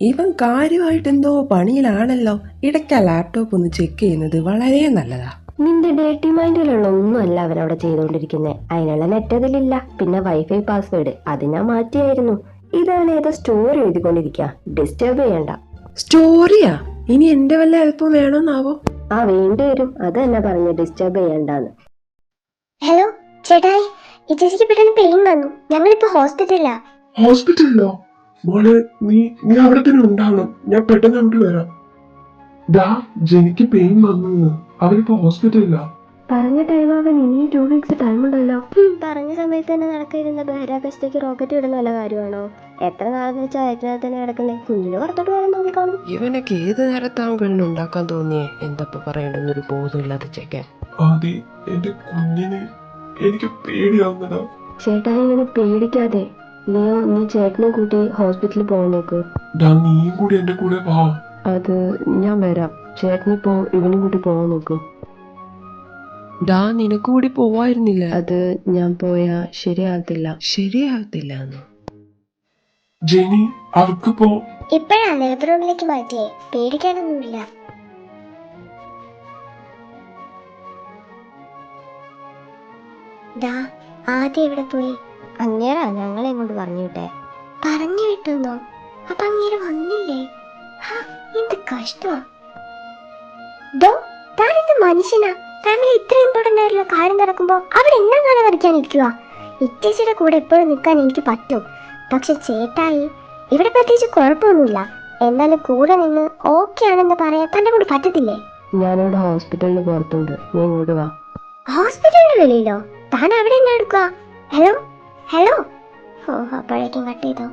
ഇവൻ കാര്യമായിട്ട് എന്തോ പണിയിലാണല്ലോ. ഇടയ്ക്ക് ലാപ്ടോപ്പ് ഒന്ന് ചെക്ക് ചെയ്യുന്നത് വളരെ നല്ലതാ. നിന്റെ ഡേറ്റി മൈൻഡിലുള്ള ഒന്നുമല്ല അവനവിടെ ചെയ്തുകൊണ്ടിരിക്കുന്നത്. അതിനുള്ള നെറ്റ് അതിലില്ല. പിന്നെ വൈഫൈ പാസ്വേഡ് അത് ഞാൻ മാറ്റിയായിരുന്നു. ഇതാണ് ഏതോ സ്റ്റോറി എഴുതിക്കൊണ്ടിരിക്കുക. ഡിസ്റ്റർബ് ചെയ്യണ്ട. സ്റ്റോറിയാ? ഇനി എന്റെ വല്ല ഹെൽപ്പും വേണമെന്നാവോ? വേണ്ടി വരും. അത് തന്നെ പറഞ്ഞു ഡിസ്റ്റർബ് ചെയ്യണ്ടാന്ന്. ഹലോ ചേട്ടായി, ഈ ചേച്ചിക്ക് പെട്ടെന്ന് പെയിൻ വന്നു. ഞങ്ങളിപ്പോ ഹോസ്പിറ്റലിലാ. ഹോസ്പിറ്റലിലോ? മോളെ നീ അവിടെ തന്നെ ഉണ്ടാവണം. ഞാൻ പെട്ടെന്ന് അങ്ങോട്ട് വരാം. ജനിക്ക് പെയിൻ വന്നു. അവരിപ്പോ ഹോസ്പിറ്റലിലാ. പറഞ്ഞ ടൈം ആകാൻ ഇനി 2 weeks ടൈം ഉണ്ടല്ലോ. പറഞ്ഞ സമയത്ത് തന്നെ നടക്കിരുന്ന ബഹിരാകാശത്തേക്ക് റോക്കറ്റ് വിടുന്ന വല്ല കാര്യമാണോ? എത്ര നാളെന്ന് വെച്ചാൽ അയറ്റിനകത്ത് തന്നെ കിടക്കുന്നേ. കുഞ്ഞിന് പുറത്തോട്ട് വരാൻ നോക്കിക്കാണും. ഇവനൊക്കെ ഏത് നേരത്താവും പെണ്ണുണ്ടാക്കാൻ തോന്നിയേ? എന്തപ്പോ പറയണ്ടെന്നൊരു ബോധമില്ലാതെ ചെക്കൻ. ആദി, എന്റെ കുഞ്ഞിന് എനിക്ക് പേടിയാവുന്നതാ. ചേട്ടായി ഇങ്ങനെ പേടിക്കാതെ. ലിയോ, നീ ചേട്ടനെ കൂട്ടി ഹോസ്പിറ്റലിൽ പോകാൻ നോക്ക്. നീയും കൂടി എന്റെ കൂടെ വാ. അത് ഞാൻ വരാം. ചേട്ടനിപ്പോ ഇവനും കൂട്ടി പോകാൻ നോക്ക്. നിനക്ക് കൂടി പോവായിരുന്നില്ല? അത് ഞാൻ പോയാ ശരിയാകത്തില്ല. ശരിയാകത്തില്ല. ജെനി, അവർക്കിപ്പോ ഇപ്പഴാ ലേബർ റൂമിലേക്ക് മാറ്റിയേ. പേടിക്കാനൊന്നുമില്ല. ആദ്യം എവിടെ പോയി? അങ്ങേരാ ഞങ്ങളെ ഇങ്ങോട്ട് പറഞ്ഞു വിട്ടേ. പറഞ്ഞു വിട്ടുന്നോ? അപ്പൊ അങ്ങേര് വന്നില്ലേ? എന്ത് കഷ്ടമാ. താനെന്ത് മനുഷ്യനാ? ഫാമിലി ഇത്ര ഇമ്പോർട്ടന്റ് ആയിട്ടുള്ള കാര്യം നടക്കുമ്പോ അവിടെ എന്നാ കാണാൻ വരയ്ക്കാൻ ഇരിക്കുക? ഇറ്റേച്ചിയുടെ കൂടെ എപ്പോഴും നിൽക്കാൻ എനിക്ക് പറ്റും. പക്ഷെ ചേട്ടായി, ഇവിടെ പ്രത്യേകിച്ച് കുഴപ്പമൊന്നുമില്ല. എന്നാലും കൂടെ നിന്ന് ഓക്കെ ആണെന്ന് പറയാൻ തന്റെ കൂടെ പറ്റത്തില്ലേ? ഞാനിവിടെ ഹോസ്പിറ്റലിന് പുറത്തുണ്ട്. നീ ഇങ്ങോട്ട് വാ. ഹോസ്പിറ്റലിന്റെ വെളിയിലോ? താൻ അവിടെ എന്നാ എടുക്കുക? Hello hello. അപ്പോഴേക്കും കട്ട് ചെയ്തോ?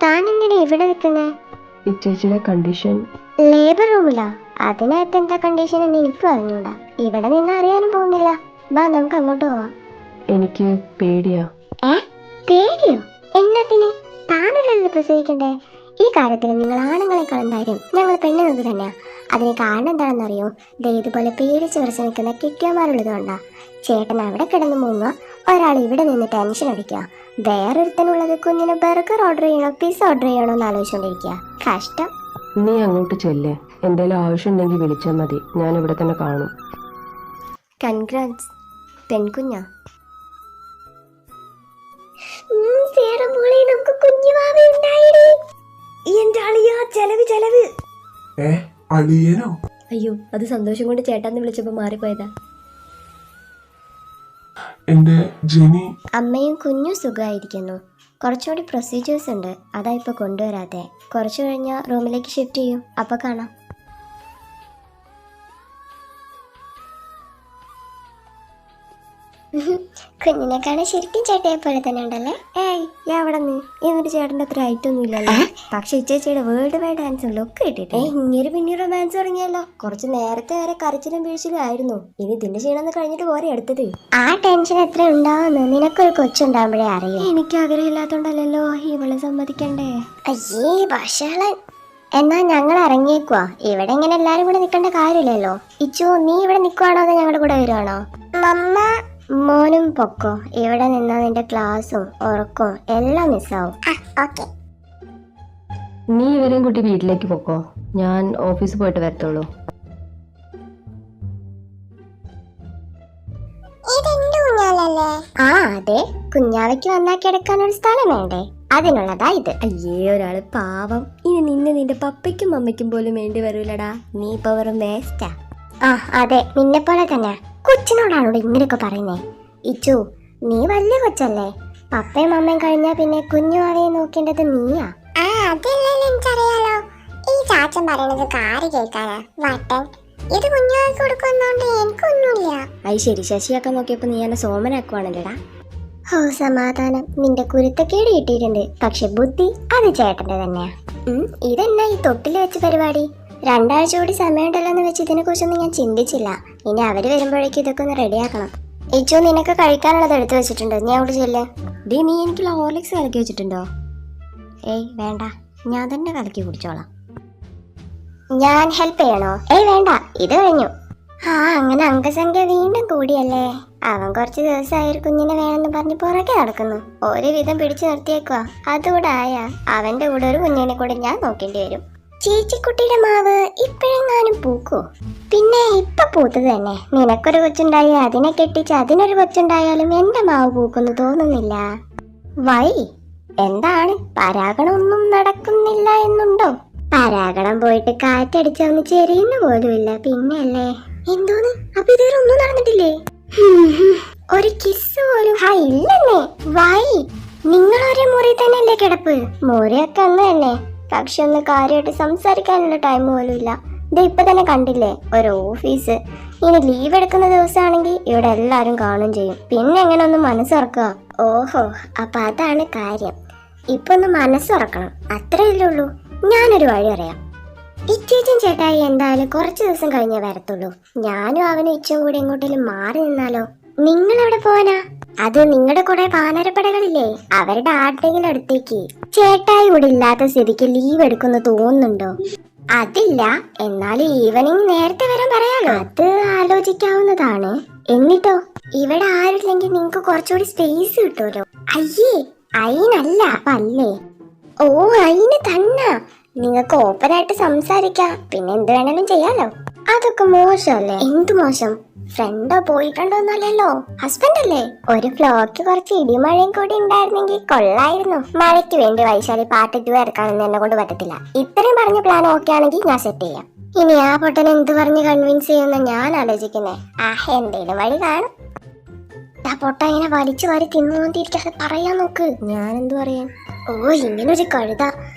താൻ എന്തിനാ ഇവിടെ നിൽക്കുന്നേ? ഈ ചേച്ചിയുടെ കണ്ടീഷൻ. ലേബർ റൂമിലാ? അതിനകത്ത് എന്താ കണ്ടീഷൻ എന്ന് എനിക്ക് അറിഞ്ഞൂടാ. ഇവിടെ നിന്ന് അറിയാനും പോകുന്നില്ല. നമുക്ക് അങ്ങോട്ട് പോവാം. എനിക്ക് പേടിയാ. പേടിയോ? എന്നതിന്? താനല്ലല്ലോ പ്രസവിക്കണ്ടേ. ഈ കാര്യത്തിൽ നിങ്ങൾ ആണുങ്ങളെക്കാളും ധൈര്യം ഞങ്ങൾ പെണ്ണുങ്ങൾക്ക് തന്നെയാ. അതിന് കാരണം എന്താണെന്നറിയോ? ഇതുപോലെ പേടിച്ച് വിറച്ച് നിൽക്കുന്ന കിട്ടിയമാരുള്ളത് കൊണ്ടാ. ചേട്ടൻ അവിടെ കിടന്ന് മുങ്ങുക, ഒരാൾ ഇവിടെ നിന്ന് ടെൻഷൻ അടിക്കുക. വേറൊരുത്തനുള്ളത് കുഞ്ഞിന് ബർഗർ ഓർഡർ ചെയ്യണോ പിസ്സ ഓർഡർ ചെയ്യണോ എന്ന് ആലോചിച്ചോണ്ടിരിക്കുക. കഷ്ടം. നീ അങ്ങോട്ട് ചെല്ലേ. എന്തെങ്കിലും ആവശ്യം ഉണ്ടെങ്കിൽ വിളിച്ചാൽ മതി. ഞാൻ ഇവിടെ തന്നെ കാണും. കൺഗ്രാറ്റ്സ് പെൺകുഞ്ഞാ. അളിയനോ? അയ്യോ, അത് സന്തോഷം കൊണ്ട് ചേട്ടാന്ന് വിളിച്ചപ്പോ മാറിപ്പോയതാ. എന്റെ ജെനി. അമ്മയും കുഞ്ഞും സുഖമായിരിക്കുന്നു. കുറച്ചുകൂടി പ്രൊസീജിയേഴ്സ് ഉണ്ട്, അതാ ഇപ്പൊ കൊണ്ടുവരാതെ. കുറച്ചു കഴിഞ്ഞാൽ റൂമിലേക്ക് ഷിഫ്റ്റ് ചെയ്യും. അപ്പൊ കാണാം. കുഞ്ഞിനെ കാണാൻ ശരിക്കും ചേട്ടയെ പോലെ തന്നെ ഉണ്ടല്ലേ? എവിടെ നീ? എന്നിട്ട് ചേട്ടൻ്റെ അത്ര ഹൈറ്റ് ഒന്നും ഇല്ലല്ലോ. പക്ഷെ ചേച്ചിയുടെ വേൾഡ് വൈഡ് ഡാൻസും ലുക്ക് കിട്ടിയിട്ട് ഇങ്ങനെ പിന്നെ റൊമാൻസ് തുടങ്ങിയല്ലോ. കുറച്ച് നേരത്തെ വരെ കരച്ചിലും വീഴ്ചയിലും ആയിരുന്നു. ഇനി ഇതിന്റെ ക്ഷീണം കഴിഞ്ഞിട്ട് പോരെ അടുത്തത്. ആ ടെൻഷൻ എത്ര ഉണ്ടാവുന്നു നിനക്കൊരു കൊച്ചുണ്ടാകുമ്പോഴേ അറിയാം. എനിക്ക് ആഗ്രഹമില്ലാത്തോണ്ടല്ലോ ഇവളെ സമ്മതിക്കണ്ടേ. അയ്യേ ഭക്ഷണം. എന്നാ ഞങ്ങൾ ഇറങ്ങിയേക്കുവാ. ഇവിടെ ഇങ്ങനെ എല്ലാരും കൂടെ നിൽക്കേണ്ട കാര്യമില്ലല്ലോ. ഇച്ചു, നീ ഇവിടെ നിൽക്കുവാണോ അതോ ഞങ്ങളുടെ കൂടെ വരുവാണോ? മോനും പൊക്കോ. ഇവിടെ നിന്നാ നിന്റെ ക്ലാസ്സും ഉറക്കവും എല്ലാം മിസ്സാവും. നീ ഇവരെയും കൂട്ടി വീട്ടിലേക്ക് പൊക്കോ. ഞാൻ ഓഫീസിൽ പോയിട്ട് വരത്തുള്ളൂ. അതെ, കുഞ്ഞാവയ്ക്ക് വന്നാ കിടക്കാനൊരു സ്ഥലം വേണ്ടേ? അതിനുള്ളതാ ഇത്. അയ്യേ, ഒരാള് പാവം. ഇനി നിന്റെ പപ്പയ്ക്കും അമ്മയ്ക്കും പോലും വേണ്ടി വരൂലടാ. നീ ഇപ്പൊ വെറും വേസ്റ്റാ. അതെ, നിന്നെ പോലെ തന്നെ. കൊച്ചിനോടാണോ ഇങ്ങനെയൊക്കെ പറയുന്നേ? ഇച്ചു, നീ വലിയ കൊച്ചല്ലേ. പപ്പയും അമ്മയും കഴിഞ്ഞാ പിന്നെ കുഞ്ഞു അവയെ നോക്കേണ്ടത് നീയാ. എനിക്കറിയാലോ. ഈ ചാച്ചൻ പറയണത് കാര്യം കേൾക്കാനാ വട്ടൻ. ഇത് കുഞ്ഞുവാക്ക് കൊടുക്കുന്നോണ്ട് എനിക്കൊന്നുമില്ല. അത് ശരി, ശശിയാക്കാൻ നോക്കിയപ്പോ നീ എന്നെ സോമനാക്കുവാണല്ലേടാ. സമാധാനം. നിന്റെ കുരുത്തക്കേട് കിട്ടിയിട്ടുണ്ട്. പക്ഷെ ബുദ്ധി അത് ചേട്ടന്റെ തന്നെയാ. ഇതെന്നാ ഈ തൊട്ടില് വെച്ച പരിപാടി? 2 ആഴ്ച കൂടി സമയമുണ്ടല്ലോ എന്ന് വെച്ച് ഇതിനെ കുറിച്ചൊന്നും ഞാൻ ചിന്തിച്ചില്ല. ഇനി അവര് വരുമ്പോഴേക്കും ഇതൊക്കെ ഒന്ന് റെഡിയാക്കണം. ഇച്ചു, നിനക്ക് കഴിക്കാനുള്ളത് എടുത്തു വെച്ചിട്ടുണ്ട്. നീ അവിടെ ചെല്ലേ. നീ എനിക്കുള്ള ഹോർലിക്സ് കലക്കി വെച്ചിട്ടുണ്ടോ? വേണ്ട, ഞാൻ തന്നെ കലക്കി കുടിച്ചോളാം. ഞാൻ ഹെൽപ്പ് ചെയ്യണോ? വേണ്ട, ഇത് കഴിഞ്ഞു. അങ്ങനെ അംഗസംഖ്യ വീണ്ടും കൂടിയല്ലേ. അവൻ കുറച്ച് ദിവസമായി ഒരു കുഞ്ഞിനെ വേണമെന്ന് പറഞ്ഞ് പുറകെ നടക്കുന്നു. ഒരു വിധം പിടിച്ചു നിർത്തിയേക്കുക. അതുകൂടെ ആയാ അവന്റെ കൂടെ ഒരു കുഞ്ഞിനെ കൂടെ ഞാൻ നോക്കേണ്ടി വരും. ചേച്ചിക്കുട്ടിയുടെ മാവ് ഇപ്പോഴെങ്ങാനും പൂക്കോ? പിന്നെ ഇപ്പൊ പൂത്തത് തന്നെ. നിനക്കൊരു കൊച്ചുണ്ടായി അതിനെ കെട്ടിച്ച് അതിനൊരു കൊച്ചുണ്ടായാലും എന്റെ മാവ് പൂക്കുന്നു തോന്നുന്നില്ല. വൈ എന്താണ്? പരാഗണമൊന്നും നടക്കുന്നില്ല എന്നുണ്ടോ? പരാഗണം പോയിട്ട് കാറ്റടിച്ചവന്ന് ചെറിയുന്ന പോലുമില്ല. പിന്നെയല്ലേ എന്തോന്ന്? അപ്പൊ ഇതുവരെ ഒന്നും നടന്നിട്ടില്ലേ? ഒരു കിസ് പോലും ഇല്ലെന്നേ. വൈ നിങ്ങളൊരേ മുറി തന്നെയല്ലേ കിടപ്പ്? മുറിയൊക്കെ അന്ന് തന്നെ, പക്ഷെ ഒന്ന് കാര്യമായിട്ട് സംസാരിക്കാനുള്ള ടൈം പോലും ഇല്ല. ഇത് ഇപ്പൊ തന്നെ കണ്ടില്ലേ, ഒരു ഓഫീസ്. ഇനി ലീവ് എടുക്കുന്ന ദിവസമാണെങ്കിൽ ഇവിടെ എല്ലാരും കാണും ചെയ്യും. പിന്നെ എങ്ങനെ ഒന്ന് മനസ്സുറക്കുക? ഓഹോ, അപ്പൊ അതാണ് കാര്യം. ഇപ്പൊ ഒന്ന് മനസ്സുറക്കണം, അത്രയല്ലേ ഉള്ളൂ. ഞാനൊരു വഴി അറിയാം. ഇച്ചേച്ചും ചേട്ടായി എന്തായാലും കുറച്ച് ദിവസം കഴിഞ്ഞേ വരത്തുള്ളൂ. ഞാനും അവനും ഇച്ചും കൂടി എങ്ങോട്ടേലും മാറി നിന്നാലോ? നിങ്ങൾ എവിടെ പോവാനാ? അത് നിങ്ങളുടെ കുറെ വാനരപ്പടകളില്ലേ, അവരുടെ ആരുടെങ്കിലും അടുത്തേക്ക്. ചേട്ടായി ഇവിടെ ഇല്ലാത്ത സ്ഥിതിക്ക് ലീവ് എടുക്കുന്നു തോന്നുന്നുണ്ടോ? അതില്ല, എന്നാലും ഈവനിങ് നേരത്തെ വരാൻ പറയാലോ. അത് ആലോചിക്കാവുന്നതാണ്. എന്നിട്ടോ ഇവിടെ ആരില്ലെങ്കിൽ നിങ്ങക്ക് കുറച്ചുകൂടി സ്പേസ് കിട്ടുമല്ലോ. അയ്യേ, അയിനല്ല അല്ലേ? ഓ അയിന് തന്നെ. നിങ്ങൾക്ക് ഓപ്പണായിട്ട് സംസാരിക്കാം, പിന്നെ എന്ത് വേണേലും ചെയ്യാലോ. അതൊക്കെ മോശമല്ലേ? എന്ത് മോശം? ഫ്രണ്ടോ പോയിട്ടുണ്ടോ എന്നല്ലല്ലോ, ഹസ്ബൻഡ് അല്ലേ. ഒരു ഫ്ലോക്ക് കുറച്ച് ഇടിമഴയും കൂടി ഉണ്ടായിരുന്നെങ്കിൽ കൊള്ളായിരുന്നു. മഴയ്ക്ക് വേണ്ടി വൈശാലി പാട്ടിട്ട് വരക്കാണെന്ന് എന്നെ കൊണ്ട് പറ്റത്തില്ല. ഇത്രയും പറഞ്ഞ പ്ലാൻ ഓക്കെ ആണെങ്കിൽ ഞാൻ സെറ്റ് ചെയ്യാം. ഇനി ആ പൊട്ടനെ എന്ത് പറഞ്ഞ് കൺവിൻസ് ചെയ്യുന്ന ഞാൻ ആലോചിക്കുന്നേ. എന്തേലും വഴി കാണും. ആ പൊട്ട ഇങ്ങനെ വലിച്ചു വാരി തിന്നുകൊണ്ടിരിക്കാതെ പറയാൻ നോക്ക്. ഞാൻ എന്തു പറയാൻ? ഓ ഇങ്ങനൊരു കഴുത.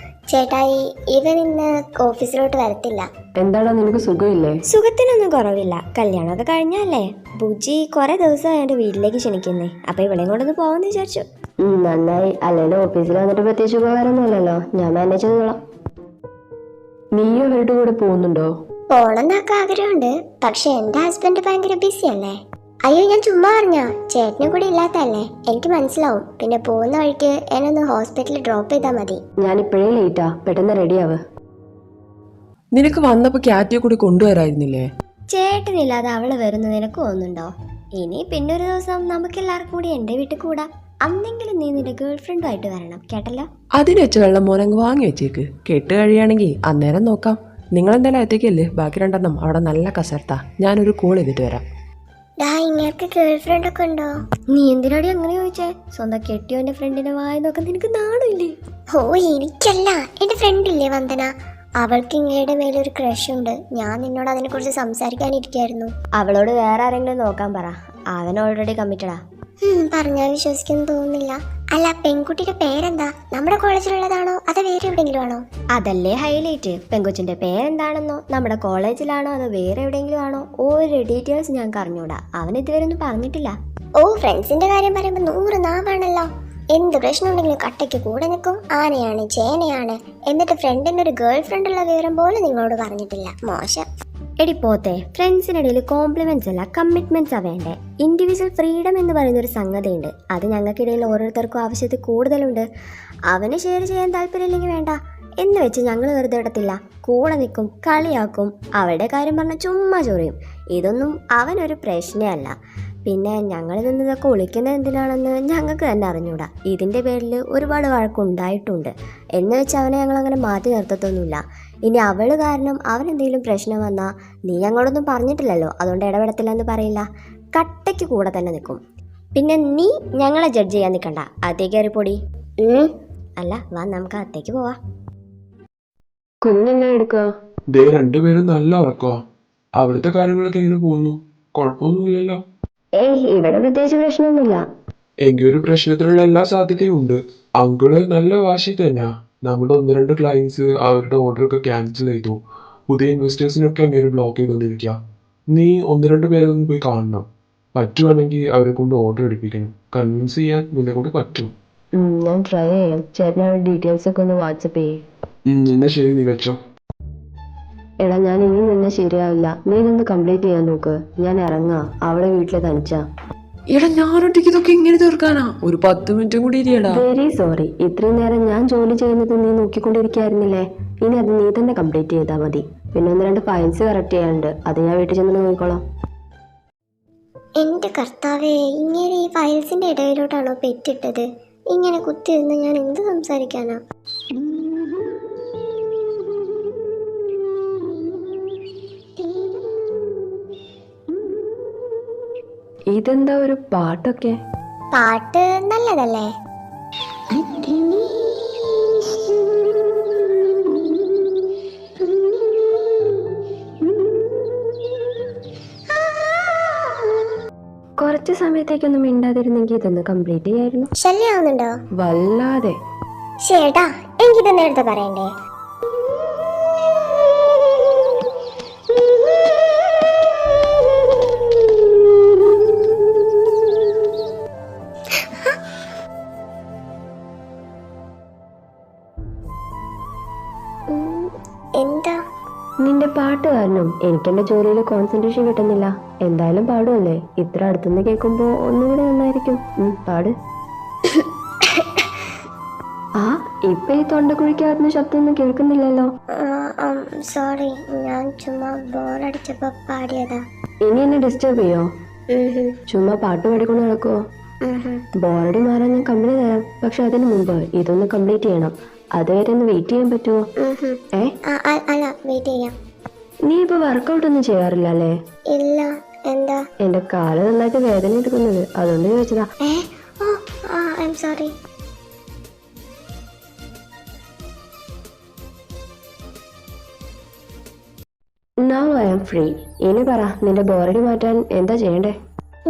ചേട്ടായി ഇവൻ ഇന്ന് ഓഫീസിലോട്ട് വരത്തില്ല. എന്താടാ, നിനക്ക് സുഖമില്ലേ? സുഖത്തിനൊന്നും കുറവില്ല. കല്യാണമൊക്കെ കഴിഞ്ഞല്ലേ. ബുജി കുറെ ദിവസം എന്റെ വീട്ടിലേക്ക് ക്ഷണിക്കുന്നേ. അപ്പൊ ഇവിടെയും കൊണ്ടൊന്ന് പോവാന്ന് വിചാരിച്ചു. നന്നായി. അല്ലെങ്കിൽ ഓഫീസിൽ വന്നിട്ട് പ്രത്യേകിച്ച് ഉപകാരമൊന്നുമില്ലല്ലോ. ഞാൻ മാനേജ് ചെയ്തോളാം. നീയും അവരുടെ കൂടെ പോകുന്നുണ്ടോ? പോണെന്നൊക്കെ ആഗ്രഹമുണ്ട്, പക്ഷെ എന്റെ ഹസ്ബൻഡ് ഭയങ്കര ബിസി അല്ലേ. അയ്യോ ഞാൻ ചുമ്മാ പറഞ്ഞ, ചേട്ടനും കൂടി ഇല്ലാത്തല്ലേ. എനിക്ക് മനസ്സിലാവും. പിന്നെ പോകുന്ന വഴിക്ക് എന്നെ ഒന്ന് ഹോസ്പിറ്റലിൽ ഡ്രോപ്പ് ചെയ്താൽ മതി. ഞാൻ ഇപ്പോഴേ ലേറ്റാ, പെട്ടെന്ന് റെഡിയാവ്. നിനക്ക് വന്നപ്പോ ക്യാറ്റിയെ കൂടി കൊണ്ടുവരായിരുന്നില്ലേ? ചേട്ടനില്ലാതെ അവള് വരുന്നത് നിനക്ക് തോന്നുന്നുണ്ടോ? ഇനി പിന്നെ ഒരു ദിവസം നമുക്ക് എല്ലാവർക്കും കൂടി എന്റെ വീട്ടിൽ കൂടാം. അന്നെങ്കിലും നീ നിന്റെ ഗേൾ ഫ്രണ്ടുമായിട്ട് വരണം, കേട്ടല്ലോ? അതിന് വെച്ച് വെള്ളം മോനങ്ങ് വാങ്ങി വെച്ചേക്ക്. കേട്ട് കഴിയുകയാണെങ്കിൽ അന്നേരം നോക്കാം. നിങ്ങളെന്തായാലും അകത്തേക്കല്ലേ, ബാക്കി രണ്ടെണ്ണം അവിടെ നല്ല കസർത്താ. ഞാനൊരു കോൾ ചെയ്തിട്ട് വരാം. ഇങ്ങൾക്ക് ഗേൾ ഫ്രണ്ട് ഒക്കെ ഉണ്ടോ? നീ എന്തിനാടി അങ്ങനെ ചോദിച്ചേ? സ്വന്തം കെട്ടിയോന്റെ ഫ്രണ്ടിനെ വായി നോക്കാൻ നിനക്ക് നാണില്ലേ? ഓ എനിക്കല്ല, എന്റെ ഫ്രണ്ട് ഇല്ലേ വന്ദന, അവൾക്ക് ഇങ്ങയുടെ മേലൊരു ക്രഷ് ഉണ്ട്. ഞാൻ നിന്നോട് അതിനെ കുറിച്ച് സംസാരിക്കാനിരിക്കായിരുന്നു. അവളോട് വേറെ ആരെങ്കിലും നോക്കാൻ പറ. അവൻ ഓൾറെഡി കമ്മിറ്റഡാ. പറഞ്ഞാൽ വിശ്വസിക്കുന്നു തോന്നുന്നില്ല. അല്ല, പെൺകുട്ടിയുടെ പേരെന്താ? നമ്മുടെ കോളേജിലുള്ളതാണോ അതോ വേറെ എവിടെയെങ്കിലും ആണോ? അതല്ലേ ഹൈലൈറ്റ്. പെങ്കൊച്ചിന്റെ പേരെന്താണെന്നോ നമ്മുടെ കോളേജിലാണോ അതോ വേറെ എവിടെയെങ്കിലും ആണോ, ഒരു ഡീറ്റെയിൽസ് ഞങ്ങൾക്ക് അറിഞ്ഞൂടാ. അവൻ ഇതുവരെ ഒന്നും പറഞ്ഞിട്ടില്ല. ഓ ഫ്രണ്ട്സിന്റെ കാര്യം പറയുമ്പോ 100 നാവാണല്ലോ. എന്ത് പ്രശ്നം ഉണ്ടെങ്കിലും കട്ടയ്ക്ക് കൂടെ നിൽക്കും. ആനയാണ് ചേനയാണ്. എന്നിട്ട് ഫ്രണ്ടിന്റെ ഒരു ഗേൾ ഫ്രണ്ട് ഉള്ള വിവരം പോലും നിങ്ങളോട് പറഞ്ഞിട്ടില്ല. മോശം. എടി പോത്തെ, ഫ്രണ്ട്സിനിടയിൽ കോംപ്ലിമെന്റ്സ് അല്ല കമ്മിറ്റ്മെന്റ്സാ വേണ്ടേ. ഇൻഡിവിജ്വൽ ഫ്രീഡം എന്ന് പറയുന്നൊരു സംഗതിയുണ്ട്. അത് ഞങ്ങൾക്കിടയിൽ ഓരോരുത്തർക്കും ആവശ്യത്തിൽ കൂടുതലുണ്ട്. അവന് ഷെയർ ചെയ്യാൻ താല്പര്യമില്ലെങ്കിൽ വേണ്ട എന്ന് വെച്ച് ഞങ്ങൾ വെറുതെ ഇടത്തില്ല. കൂടെ നിൽക്കും, കളിയാക്കും, അവളുടെ കാര്യം പറഞ്ഞാൽ ചുമ്മാ ചൊറിയും. ഇതൊന്നും അവനൊരു പ്രശ്നമേ അല്ല. പിന്നെ ഞങ്ങൾ നിന്നതൊക്കെ ഒളിക്കുന്നത് എന്തിനാണെന്ന് ഞങ്ങൾക്ക് തന്നെ അറിഞ്ഞൂടാ. ഇതിൻ്റെ പേരിൽ ഒരുപാട് വഴക്കുണ്ടായിട്ടുണ്ട്. എന്ന് വെച്ച് അവനെ ഞങ്ങളങ്ങനെ മാറ്റി നിർത്തത്തൊന്നുമില്ല. ഇനി അവൾ കാരണം അവനെന്തെങ്കിലും പ്രശ്നം വന്നാൽ നീ ഞങ്ങളൊന്നും പറഞ്ഞിട്ടില്ലല്ലോ, അതുകൊണ്ട് ഇടപെടത്തില്ലെന്ന് പറയില്ല. കട്ടയ്ക്ക് കൂടെ തന്നെ നിൽക്കും. പിന്നെ നീ ഞങ്ങളെ ജഡ്ജ് ചെയ്യാൻ നിൽക്കണ്ട. അകത്തേക്ക് കയറി പൊടി. അല്ല വാ, നമുക്ക് അകത്തേക്ക് പോവാ. കുഞ്ഞെന്നാ എടുക്കുക? രണ്ടുപേരും നല്ല ഉറക്കോ. അവിടുത്തെ കാര്യങ്ങളൊക്കെ എങ്ങനെ പോകുന്നു? കുഴപ്പമൊന്നുമില്ലല്ലോ. ഇവിടെ പ്രത്യേകിച്ച് പ്രശ്നമൊന്നുമില്ല. എങ്കിൽ ഒരു പ്രശ്നത്തിനുള്ള എല്ലാ സാധ്യതയും ഉണ്ട്. അങ്കിള് നല്ല വാശി തന്നെയാ. നമ്മുടെ 1-2 ക്ലയൻസ് അവരുടെ ഓർഡർ ഒക്കെ ക്യാൻസൽ ചെയ്തു. പുതിയ ഇൻവെസ്റ്റേഴ്സിനൊക്കെ അങ്ങനെ ബ്ലോക്ക് ചെയ്തുകൊണ്ടിരിക്കുക. നീ 1-2 പേരെ ഒന്ന് പോയി കാണണം. പറ്റുവാണെങ്കിൽ അവരെ കൊണ്ട് ഓർഡർ എടുപ്പിക്കണം. കൺവിൻസ് ചെയ്യാൻ നിന്നെ കൊണ്ട് പറ്റും. ഞാൻ ട്രൈ ചെയ്യാം. ചേട്ടൻ അവരുടെ ഡീറ്റെയിൽസ് ഒക്കെ ഒന്ന് വാട്സപ്പ് ചെയ്യേ. എന്നാ ശരി, നീ വെച്ചോ. എടാ, ഞാൻ ഇനി നിന്നെ ശരിയാവില്ല. നീ ഇതൊന്ന് കംപ്ലീറ്റ് ചെയ്യാൻ നോക്ക്. ഞാൻ ഇറങ്ങാ. അവിടെ വീട്ടില് തനിച്ചാ. എടാ, ഞാനൊറ്റയ്ക്ക് ഇതൊക്കെ എങ്ങനെ തീർക്കാനാ? ഒരു 10 മിനിറ്റും കൂടി ഇരിയടാ. Very sorry. ഇത്രയും നേരം ഞാൻ ജോലി ചെയ്യുന്നത് നീ നോക്കിക്കൊണ്ടിരിക്കായിരുന്നില്ലേ? ഇനി അത് നീ തന്നെ കംപ്ലീറ്റ് ചെയ്താൽ മതി. പിന്നെ 1-2 ഫയൽസ് കറക്റ്റ് ചെയ്യാനുണ്ട്. അത് ഞാൻ വീട്ടിൽ ചെന്ന് നോക്കിക്കോളാം. എന്റെ കർത്താവേ, ഇങ്ങനെ ഈ ഫയൽസിന്റെ ഇടയിലോട്ടാണോ പെറ്റിട്ടത്? ഇങ്ങനെ കുത്തിയിരുന്ന് ഞാൻ എന്ത് സംസാരിക്കാനാ? ഇതെന്താ ഒരു പാട്ടൊക്കെ? പാട്ട് നല്ലതല്ലേ? കുറച്ച് സമയത്തേക്കൊന്നും മിണ്ടാതിരുന്നെങ്കിൽ ഇതൊന്ന് കംപ്ലീറ്റ് ചെയ്യായിരുന്നു. ശല്യാവുന്നുണ്ടോ? വല്ലാതെ. ചേട്ടാ, എനിക്കിത് നേരത്തെ പറയണ്ടേ? എന്താ? നിന്റെ പാട്ട് കാരണം എനിക്കെന്റെ ജോലിയിൽ കോൺസെൻട്രേഷൻ കിട്ടുന്നില്ല. എന്തായാലും പാടുമല്ലേ, ഇത്ര അടുത്തുനിന്ന് കേൾക്കുമ്പോ ഒന്നുകൂടെ നന്നായിരിക്കും. പാട്. ആ, ഇപ്പൊ ഈ തൊണ്ടക്കുഴിക്കകത്തുനിന്ന് ശബ്ദമൊന്നും കേൾക്കുന്നില്ലല്ലോ. സോറി, ഞാൻ ചുമ്മാ ബോറടിച്ചപ്പോ പാടിയതാ. ഇനി എന്നെ ഡിസ്റ്റർബ് ചെയ്യോ? ചുമ്മാ പാട്ട് പാടിക്കൊണ്ട് നടക്കുവോ? ബോറടി മാറാൻ ഞാൻ കമ്പനി തരാം, പക്ഷെ അതിന് മുമ്പ് ഇതൊന്ന് കംപ്ലീറ്റ് ചെയ്യണം. അതുവരെ ഒന്ന് വെയിറ്റ് ചെയ്യാൻ പറ്റുമോ? അല്ല, വെയിറ്റ് ചെയ്യാം. നീ ഇപ്പൊ വർക്കൗട്ട് ഒന്നും ചെയ്യാറില്ല അല്ലേ? ഇല്ല. എന്താ? എന്റെ കാല് നന്നായിട്ട് വേദന എടുക്കുന്നത്, അതുകൊണ്ട് ചോദിച്ചതാ. I am sorry. Now I am free. ഇനി പറ, നിന്റെ ബോറടി മാറ്റാൻ എന്താ ചെയ്യണ്ടേ?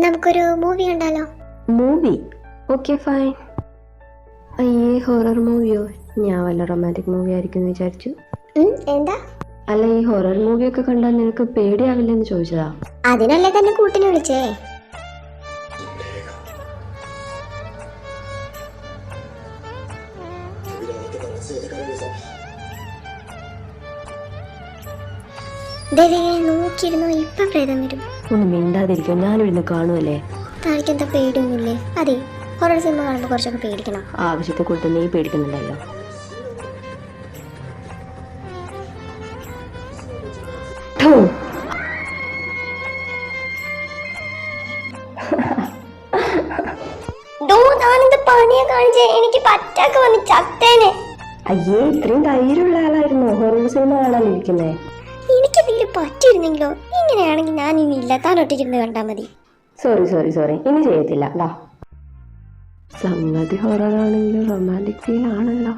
നമുക്കൊരു മൂവി കണ്ടാലോ? മൂവി? Okay, fine. അയ്യേ, ഹൊറർ മൂവിയോ? ഞാൻ വല്ല റൊമാൻറ്റിക് മൂവി ആയിരിക്കും എന്ന് വിചാരിച്ചു. എന്താ? അല്ല, ഈ ഹൊറർ മൂവിയൊക്കെ കണ്ടാൽ നിനക്ക് പേടിയാവില്ലെന്ന് ചോദിച്ചതാ. അതിനല്ലേ തന്നെ കൂട്ടിനെ വിളിച്ചേ. നോക്കിയിരുന്നു, ഇപ്പൊ പ്രേതം വരും. ഒന്ന് മിണ്ടാതിരിക്കും, ഞാനിവിടുന്ന് കാണുമല്ലേ. തനിക്കെന്താ പേടിയൊന്നുമില്ലേ? അതെ, ഹൊറർ സിനിമ കാണുമ്പോ കുറച്ചൊക്കെ പേടിക്കണം. ആവശ്യത്തെ കൊടുത്ത് നീ പേടിക്കുന്നുണ്ടല്ലോ. പണിയെ കാണിച്ചേ, എനിക്ക് പറ്റാക്ക വന്ന് ചത്തേനെ. അയ്യേ, ഇത്രയും ധൈര്യമുള്ള ആളായിരുന്നു ഹൊറർ സിനിമ കാണാനിരിക്കുന്നേ. എനിക്ക് തീരെ പറ്റിയിരുന്നെങ്കിലോ? ഇങ്ങനെയാണെങ്കിൽ ഞാൻ ഇനി ഇല്ല, താൻ ഒറ്റയ്ക്കിരുന്ന് കണ്ടാ മതി. സോറി, ഇനി ചെയ്യത്തില്ല. സംഗതി ഹൊറർ ആണെങ്കിലും റൊമാൻറ്റിക് ഫീൽ ആണല്ലോ.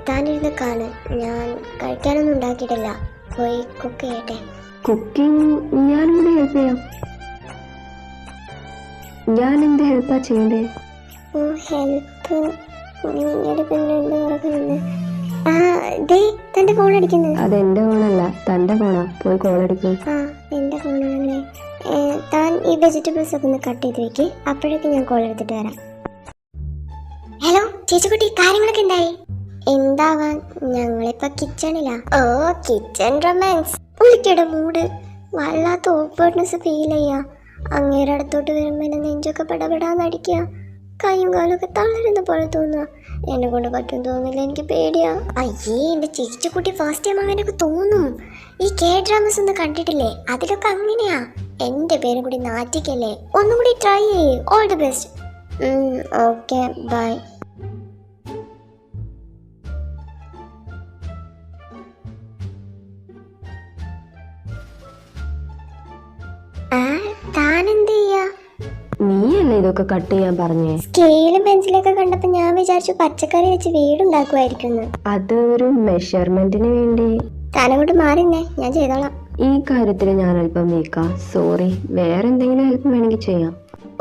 താനിരുന്ന് കാണ്, ഞാൻ കഴിക്കാനൊന്നും ഉണ്ടാക്കിയിട്ടില്ല. പോയി കുക്ക് ചെയ്യട്ടെ. കുക്കിംഗ് ഞാനിവിടെ ഹെൽപ്പ് ചെയ്യാം. ഞാൻ എന്ത് ഹെൽപ്പാ ചെയ്യണ്ടേ? ഹെൽപ്പ്? തന്റെ ഫോൺ അടിക്കുന്നത്. അതെന്റെ ഫോണല്ല, തന്റെ ഫോണാ. പോയി കോളടിക്കും. എന്റെ ഫോണാണല്ലേ. താൻ ഈ വെജിറ്റബിൾസ് ഒക്കെ ഒന്ന് കട്ട് ചെയ്ത് വെക്ക്, അപ്പോഴേക്കും ഞാൻ കോൾ എടുത്തിട്ട് വരാം. ഹലോ ചേച്ചിക്കുട്ടി, കാര്യങ്ങളൊക്കെ എന്തായി? എന്താവാൻ, ഞങ്ങളിപ്പോ കിച്ചണിലാ. Kitchen romance. പുള്ളിക്കയുടെ മൂഡ് വല്ലാത്ത ഓക്വേർഡ്നെസ് ഫീൽ ചെയ്യാ. അങ്ങേരെ അടുത്തോട്ട് വരുമ്പോ എന്നെ നെഞ്ചൊക്കെ പെടപെടാന്നടിക്കുക, കൈയും കാലൊക്കെ തളരുന്ന പോലെ തോന്നുക. എന്നെ കൊണ്ട് പറ്റും തോന്നില്ല, എനിക്ക് പേടിയാ. അയ്യേ, എന്റെ ചേച്ചിക്കുട്ടി ഫസ്റ്റ് ടൈം അങ്ങനെയൊക്കെ തോന്നും. ഈ കെ ഡ്രാമസ് ഒന്നും കണ്ടിട്ടില്ലേ? അതിലൊക്കെ അങ്ങനെയാ. എന്റെ പേരും കൂടി നാറ്റിക്കല്ലേ. ഒന്നും കൂടി ട്രൈ ചെയ്യേ. All the best. Okay, bye. താനെന്ത് ചെയ്യാ? നീയല്ലേ ഇതൊക്കെ കട്ട് ചെയ്യാൻ പറഞ്ഞേ? സ്കെയിലും പെൻസിലൊക്കെ കണ്ടപ്പോ ഞാൻ വിചാരിച്ചു പച്ചക്കറി വെച്ച് വീടുണ്ടാക്കുമായിരിക്കും. അത് ഒരു മെഷർമെന്റിന് വേണ്ടി. താനങ്ങോട്ട് മാറിന്നേ, ഞാൻ ചെയ്തോളാം. ഈ കാര്യത്തിൽ ഞാൻ അല്പം വീക്കാം. സോറി, വേറെ എന്തെങ്കിലും ഹെൽപ്പ് വേണമെങ്കിൽ ചെയ്യാം.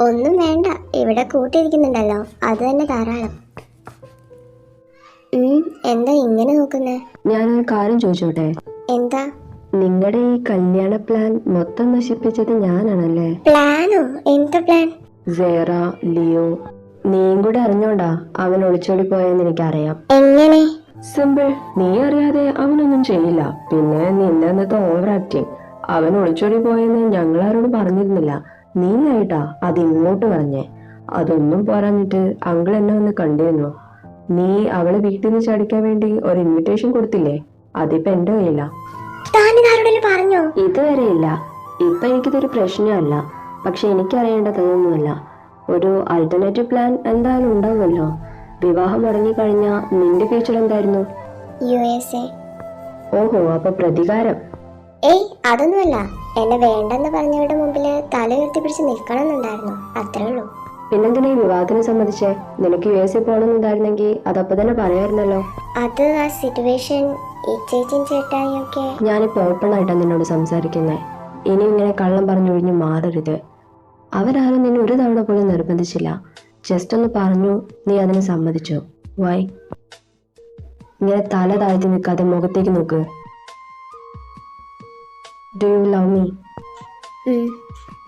ഒന്നും വേണ്ട, ഇവിടെ കൂട്ടിയിരിക്കുന്നുണ്ടല്ലോ, അത് തന്നെ ധാരാളം. എന്താ ഇങ്ങനെ നോക്കുന്നേ? ഞാനൊരു കാര്യം ചോദിച്ചോട്ടെ? എന്താ? നിങ്ങളുടെ ഈ കല്യാണ പ്ലാൻ മൊത്തം നശിപ്പിച്ചത് ഞാനാണല്ലേ? പ്ലാനോ? എന്താ പ്ലാൻ? സേറ, ലിയോ, നീയും കൂടെ അറിഞ്ഞോണ്ടാ അവൻ ഒളിച്ചോടി പോയെന്ന് എനിക്കറിയാം. എങ്ങനെ? സിമ്പിൾ, നീ അറിയാതെ അവനൊന്നും ചെയ്യില്ല. പിന്നെ നിന്റെ അന്നത്തെ ഓവർ ആക്ടിങ്. അവൻ ഒളിച്ചോടി പോയെന്ന് ഞങ്ങൾ ആരോടും പറഞ്ഞിരുന്നില്ല. നീ ആയിട്ടാ അത് ഇങ്ങോട്ട് പറഞ്ഞേ. അതൊന്നും പോരാഞ്ഞിട്ട് അങ്കിൾ എന്നെ ഒന്ന് കണ്ടിരുന്നു. നീ അവളെ വീട്ടിൽ നിന്ന് ചടിക്കാൻ വേണ്ടി ഒരു ഇൻവിറ്റേഷൻ കൊടുത്തില്ലേ? അതിപ്പോ എന്റെ കയ്യില്ല. താനിതാരോടെങ്കിലും പറഞ്ഞോ? ഇതുവരെ ഇല്ല. ഇപ്പൊ എനിക്കിതൊരു പ്രശ്നമല്ല. പക്ഷെ എനിക്കറിയേണ്ടതൊന്നുമല്ല. ഒരു ആൾട്ടർനേറ്റീവ് പ്ലാൻ എന്തായാലും ഉണ്ടാവുമല്ലോ. വിവാഹം മുടങ്ങിക്കഴിഞ്ഞാ നിന്റെ ഫ്യൂച്ചർ എന്തായിരുന്നു? USA. ഓഹോ, അപ്പൊ പ്രതികാരം. ഏയ് അതൊന്നുമല്ല. എന്നെ വേണ്ടെന്ന് പറഞ്ഞവരുടെ മുമ്പില് തല ഉയർത്തി പിടിച്ച് നിൽക്കണമെന്നുണ്ടായിരുന്നു, അത്രേ ഉള്ളൂ. പിന്നെന്തിനാ ഈ വിവാഹത്തിന് സമ്മതിച്ചേ? നിനക്ക് USA പോകണമെന്നുണ്ടായിരുന്നെങ്കിൽ അതപ്പൊ തന്നെ പറയായിരുന്നല്ലോ. അത് ആ സിറ്റുവേഷൻ ഈ ചേച്ചിയും ചേട്ടായിയൊക്കെ. ഞാനിപ്പോ ഓപ്പൺ ആയിട്ടാണ് നിന്നോട് സംസാരിക്കുന്നേ. ഇനി ഇങ്ങനെ കള്ളം പറഞ്ഞൊഴിഞ്ഞു മാറരുത്. അവരാരും നിന്നെ ഒരു തവണ പോലും നിർബന്ധിച്ചില്ല. ജസ്റ്റ് ഒന്ന് പറഞ്ഞു, നീ അതിന് സമ്മതിച്ചു. വൈ? ഇങ്ങനെ തല താഴ്ത്തി നിൽക്കാതെ മുഖത്തേക്ക് നോക്ക്. Do you love me?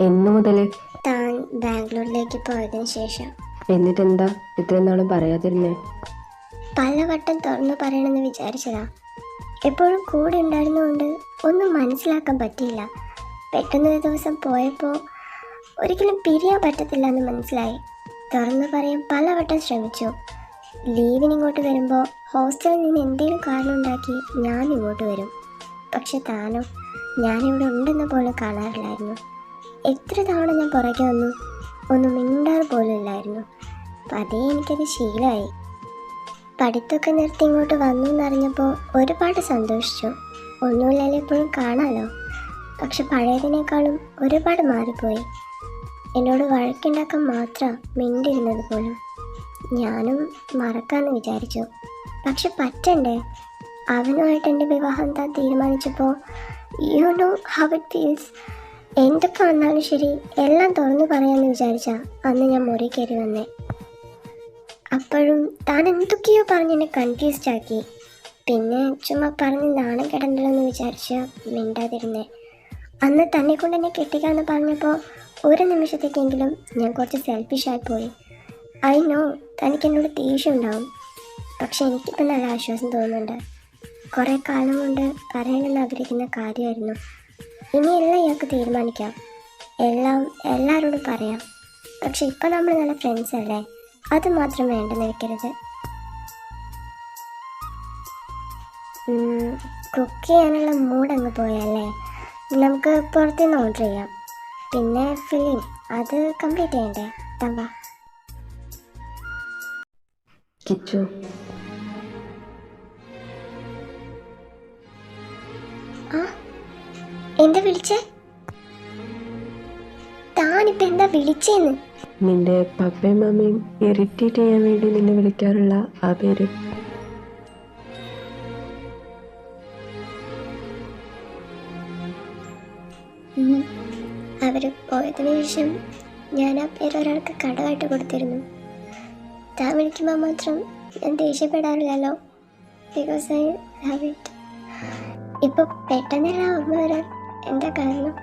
എന്നു മുതല്? താൻ ബാംഗ്ലൂരിലേക്ക് പോയതിനു ശേഷം. എന്നിട്ടെന്താ ഇത്രയും നാളും പറയാതിരുന്നേ? പലവട്ടം തുറന്നു പറയണമെന്ന് വിചാരിച്ചതാ. എപ്പോഴും കൂടെ ഉണ്ടായിരുന്നുകൊണ്ട് ഒന്നും മനസ്സിലാക്കാൻ പറ്റിയില്ല. പെട്ടെന്നൊരു ദിവസം പോയപ്പോൾ ഒരിക്കലും പിരിയാൻ പറ്റത്തില്ല എന്ന് മനസ്സിലായി. തുറന്നു പറയാൻ പലവട്ടം ശ്രമിച്ചു. ലീവിന് ഇങ്ങോട്ട് വരുമ്പോൾ ഹോസ്റ്റലിൽ നിന്ന് എന്തെങ്കിലും കാരണം ഉണ്ടാക്കി ഞാൻ ഇങ്ങോട്ട് വരും. പക്ഷെ താനോ, ഞാനിവിടെ ഉണ്ടെന്ന് പോലും കാണാറില്ലായിരുന്നു. എത്ര തവണ ഞാൻ പുറകെ വന്നു, ഒന്നും മിണ്ടാറ് പോലും ഇല്ലായിരുന്നു. പതിയെ എനിക്കത് ശീലമായി. പഠിത്തമൊക്കെ നിർത്തി ഇങ്ങോട്ട് വന്നു എന്നറിഞ്ഞപ്പോൾ ഒരുപാട് സന്തോഷിച്ചു. ഒന്നുമില്ലാലും എപ്പോഴും കാണാമല്ലോ. പക്ഷെ പഴയതിനേക്കാളും ഒരുപാട് മാറിപ്പോയി. എന്നോട് വഴക്കുണ്ടാക്കാൻ മാത്രം മിണ്ടിരുന്നത് പോലും. ഞാനും മറക്കാമെന്ന് വിചാരിച്ചു. പക്ഷെ പറ്റണ്ടേ? അവനുമായിട്ട് എൻ്റെ വിവാഹം താൻ തീരുമാനിച്ചപ്പോൾ you know how it feels. എന്തൊക്കെ വന്നാലും ശരി എല്ലാം തുറന്നു പറയാമെന്ന് വിചാരിച്ചാ അന്ന് ഞാൻ മുറി കയറി വന്നേ. അപ്പോഴും താൻ എന്തൊക്കെയോ പറഞ്ഞ് എന്നെ കൺഫ്യൂസ്ഡ് ആക്കി. പിന്നെ ചുമ്മാ പറഞ്ഞ് നാണം കിടണ്ടല്ലോ എന്ന് വിചാരിച്ച് മിണ്ടാതിരുന്നേ. അന്ന് തന്നെ കൊണ്ട് എന്നെ കെട്ടിക്കാന്ന് പറഞ്ഞപ്പോൾ ഒരു നിമിഷത്തേക്കെങ്കിലും ഞാൻ കുറച്ച് സെൽഫിഷായി പോയി. ഐ നോ തനിക്ക് എന്നോട് ദേഷ്യം ഉണ്ടാവും. പക്ഷെ എനിക്കിപ്പോൾ നല്ല ആശ്വാസം തോന്നുന്നുണ്ട്. കുറേ കാലം കൊണ്ട് പറയണമെന്ന് ആഗ്രഹിക്കുന്ന കാര്യമായിരുന്നു. ഇനിയെല്ലാം ഇയാൾക്ക് തീരുമാനിക്കാം, എല്ലാം എല്ലാവരോടും പറയാം. പക്ഷെ ഇപ്പം നമ്മൾ നല്ല ഫ്രണ്ട്സ് അല്ലേ, അത് മാത്രം വേണ്ടെന്ന് വെക്കരുത്. കുക്ക് ചെയ്യാനുള്ള മൂഡ് അങ്ങ് പോയല്ലേ. നമുക്ക് പുറത്തുനിന്ന് ഓർഡർ ചെയ്യാം. പിന്നെ ഫിലിം അത് കംപ്ലീറ്റ് ചെയ്യണ്ടേ? തവ കിച്ചു, ആ എന്താ വിളിച്ചേ? താനിപ്പോൾ എന്താ വിളിച്ചേന്ന്? നിന്റെ പപ്പയും മമ്മിയും ഇറിറ്റേറ്റ് ചെയ്യാൻ വേണ്ടി നിന്നെ വിളിക്കാറുള്ള ആ പേര്. അവർ പോയതിനു ശേഷം ഞാൻ ആ പേര് ഒരാൾക്ക് കടമായിട്ട് കൊടുത്തിരുന്നു. താൻ വിളിക്കുമ്പോൾ മാത്രം ഞാൻ ദേഷ്യപ്പെടാറില്ലല്ലോ. Because I love it. ഇപ്പോൾ പെട്ടെന്നെല്ലാം ഓർമ്മ വരാൻ എന്താ കാരണം?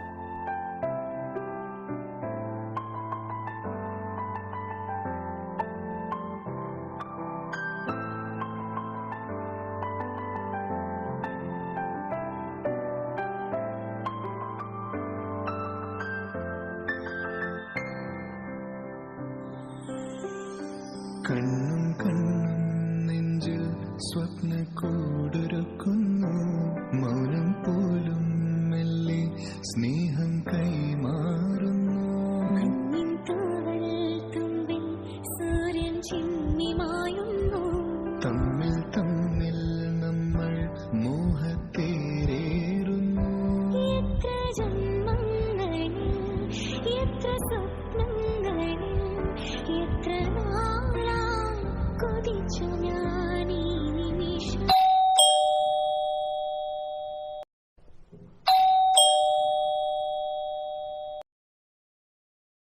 കണ്ണും കണ്ണും നെഞ്ചിൽ സ്വപ്നക്കൂ